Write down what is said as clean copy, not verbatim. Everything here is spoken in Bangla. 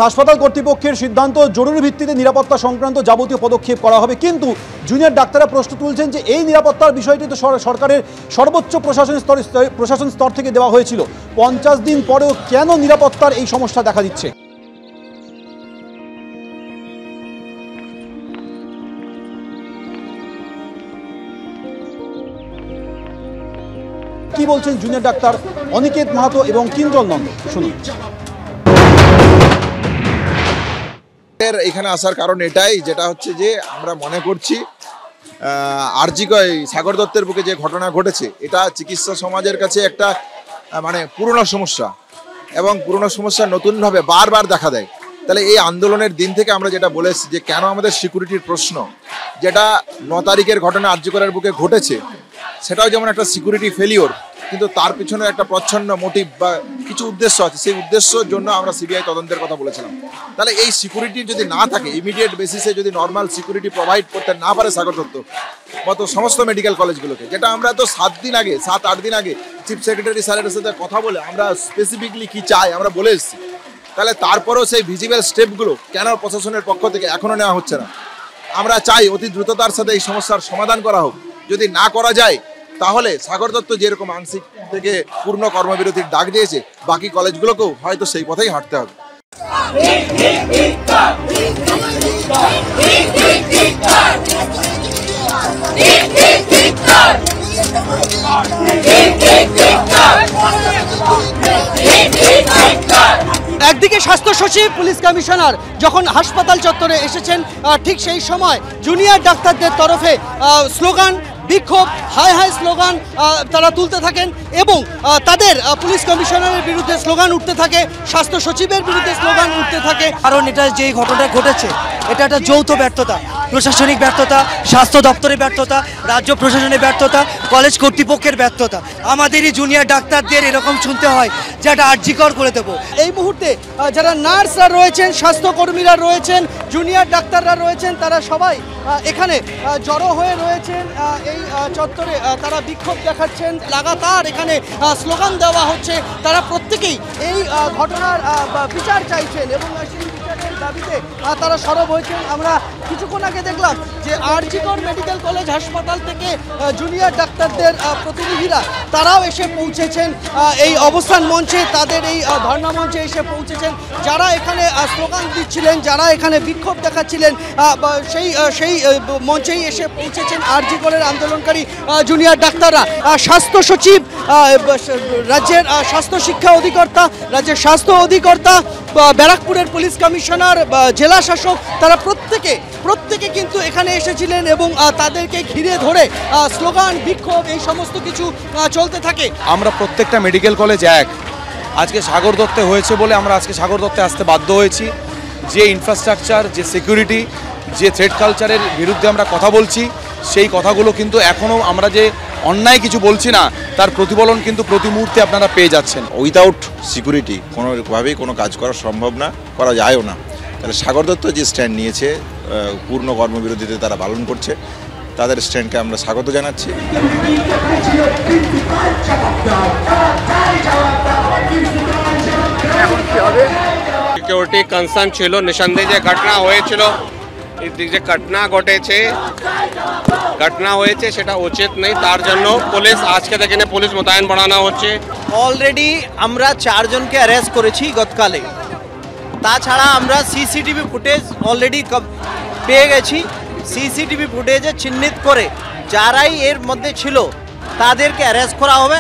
হাসপাতাল কর্তৃপক্ষের সিদ্ধান্ত, জরুরি ভিত্তিতে নিরাপত্তা সংক্রান্ত যাবতীয় পদক্ষেপ করা হবে, কিন্তু জুনিয়র ডাক্তাররা প্রশ্ন তুলছেন যে এই নিরাপত্তার বিষয়টি তো সরকারের সর্বোচ্চ প্রশাসন স্তর থেকে দেওয়া হয়েছিল। 50 দিন পরেও কেন নিরাপত্তার এই সমস্যা দেখা দিচ্ছে? কি বলছেন জুনিয়র ডাক্তার অনিকেত মাহাতো এবং কিঞ্জল নন্দ, শুনুন। এখানে আসার কারণ এটাই, যেটা হচ্ছে যে আমরা মনে করছি সাগর দত্তের বুকে যে ঘটনা ঘটেছে, এটা চিকিৎসা সমাজের কাছে একটা পুরনো সমস্যা, এবং পুরনো সমস্যা নতুনভাবে বারবার দেখা দেয়। তাহলে এই আন্দোলনের দিন থেকে আমরা যেটা বলেছি যে কেন আমাদের সিকিউরিটির প্রশ্ন, যেটা 9 তারিখের ঘটনা আরজিকরের বুকে ঘটেছে, সেটাও যেমন একটা সিকিউরিটি ফেলিওর, কিন্তু তার পিছনে একটা প্রচ্ছন্ন মোটিভ বা কিছু উদ্দেশ্য আছে। সেই উদ্দেশ্যের জন্য আমরা সিবিআই তদন্তের কথা বলেছিলাম। তাহলে এই সিকিউরিটি যদি না থাকে, ইমিডিয়েট বেসিসে যদি নর্মাল সিকিউরিটি প্রোভাইড করতে না পারে সাগর দত্ত মতো সমস্ত মেডিকেল কলেজগুলোকে, যেটা আমরা তো 7-8 দিন আগে চিফ সেক্রেটারি স্যারের সাথে কথা বলে আমরা স্পেসিফিকলি কি চাই আমরা বলে এসেছি, তাহলে তারপরেও সেই ভিজিবল স্টেপগুলো কেন প্রশাসনের পক্ষ থেকে এখনো নেওয়া হচ্ছে না? আমরা চাই অতি দ্রুততার সাথে এই সমস্যার সমাধান করা হোক। যদি না করা যায়, তাহলে সাগর দত্ত যেরকম আংশিক থেকে পূর্ণ কর্মবিরতির ডাক দিয়েছে, বাকি কলেজগুলোকেও হয়তো সেই পথেই হাঁটতে হবে। একদিকে স্বাস্থ্য সচিব, পুলিশ কমিশনার যখন হাসপাতাল চত্বরে এসেছেন, ঠিক সেই সময় জুনিয়র ডাক্তারদের তরফে স্লোগান, বিক্ষোভ, হাই হাই স্লোগান তারা তুলতে থাকেন, এবং তাদের পুলিশ কমিশনারের বিরুদ্ধে স্লোগান উঠতে থাকে, স্বাস্থ্য সচিবের বিরুদ্ধে স্লোগান উঠতে থাকে। কারণ এটা যে ঘটনা ঘটেছে, এটা একটা যৌথ ব্যর্থতা, প্রশাসনিক ব্যর্থতা, স্বাস্থ্য দপ্তরের ব্যর্থতা, রাজ্য প্রশাসনের ব্যর্থতা, কলেজ কর্তৃপক্ষের ব্যর্থতা। আমাদেরই জুনিয়র ডাক্তারদের এরকম শুনতে হয় যে এটা আর্জিকর করে দেবো। এই মুহূর্তে যারা নার্সরা রয়েছেন, স্বাস্থ্যকর্মীরা রয়েছেন, জুনিয়র ডাক্তাররা রয়েছেন, তারা সবাই এখানে জড়ো হয়ে রয়েছেন এই চত্বরে। তারা বিক্ষোভ দেখাচ্ছেন, লাগাতার এখানে স্লোগান দেওয়া হচ্ছে। তারা প্রত্যেকেই এই ঘটনার বিচার চাইছেন এবং সেই বিচারের দাবিতে তারা সরব হয়েছেন। আমরা কিছুক্ষণ আগে দেখলাম যে আরজিকর মেডিকেল কলেজ হাসপাতাল থেকে জুনিয়র ডাক্তারদের প্রতিনিধিরা তারাও এসে পৌঁছেছেন এই অবস্থান মঞ্চে, তাদের এই ধর্ণা মঞ্চে এসে পৌঁছেছেন। যারা এখানে স্লোগান দিচ্ছিলেন, যারা এখানে বিক্ষোভ দেখাচ্ছিলেন, সেই মঞ্চেই এসে পৌঁছেছেন আরজিকরের আন্দোলনকারী জুনিয়র ডাক্তাররা। স্বাস্থ্য সচিব, রাজ্যের স্বাস্থ্য শিক্ষা অধিকর্তা, রাজ্যের স্বাস্থ্য অধিকর্তা, ব্যারাকপুরের পুলিশ কমিশনার, জেলা শাসক, তারা প্রত্যেকে কিন্তু এখানে এসেছিলেন এবং তাদেরকে ঘিরে ধরে স্লোগান, বিক্ষোভ এই সমস্ত কিছু চলতে থাকে। আমরা প্রত্যেকটা মেডিকেল কলেজ আজকে সাগর দত্তে হয়েছে বলে আমরা আজকে সাগর দত্তে আসতে বাধ্য হয়েছি। যে ইনফ্রাস্ট্রাকচার, যে সিকিউরিটি, যে থ্রেড কালচারের বিরুদ্ধে আমরা কথা বলছি, সেই কথাগুলো কিন্তু এখনও আমরা যে অন্যায় কিছু বলছি না, তার প্রতিফলন কিন্তু প্রতি মুহূর্তে আপনারা পেয়ে যাচ্ছেন। উইদাউট সিকিউরিটি কোনোভাবেই কোনো কাজ করা সম্ভব না, করা যায়ও না। তাহলে সাগর দত্ত যে স্ট্যান্ড নিয়েছে, পূর্ণ কর্মবিরতিতে তারা পালন করছে, তাদের স্ট্যান্ডকে আমরা স্বাগত জানাচ্ছি। সিকিউরিটি কনসার্ন ছিল, নিঃসন্দেহে যে ঘটনা হয়েছিল, যে ঘটনা হয়েছে সেটা উচিত নেই। তার জন্য পুলিশ আজকে থেকে পুলিশ মোতায়েন বাড়ানো হচ্ছে। অলরেডি আমরা 4 জনকে অ্যারেস্ট করেছি গতকালে। তাছাড়া আমরা সিসিটিভি ফুটেজ অলরেডি পেয়ে গেছি। সিসিটিভি ফুটেজে চিহ্নিত করে যারাই এর মধ্যে ছিল তাদেরকে অ্যারেস্ট করা হবে।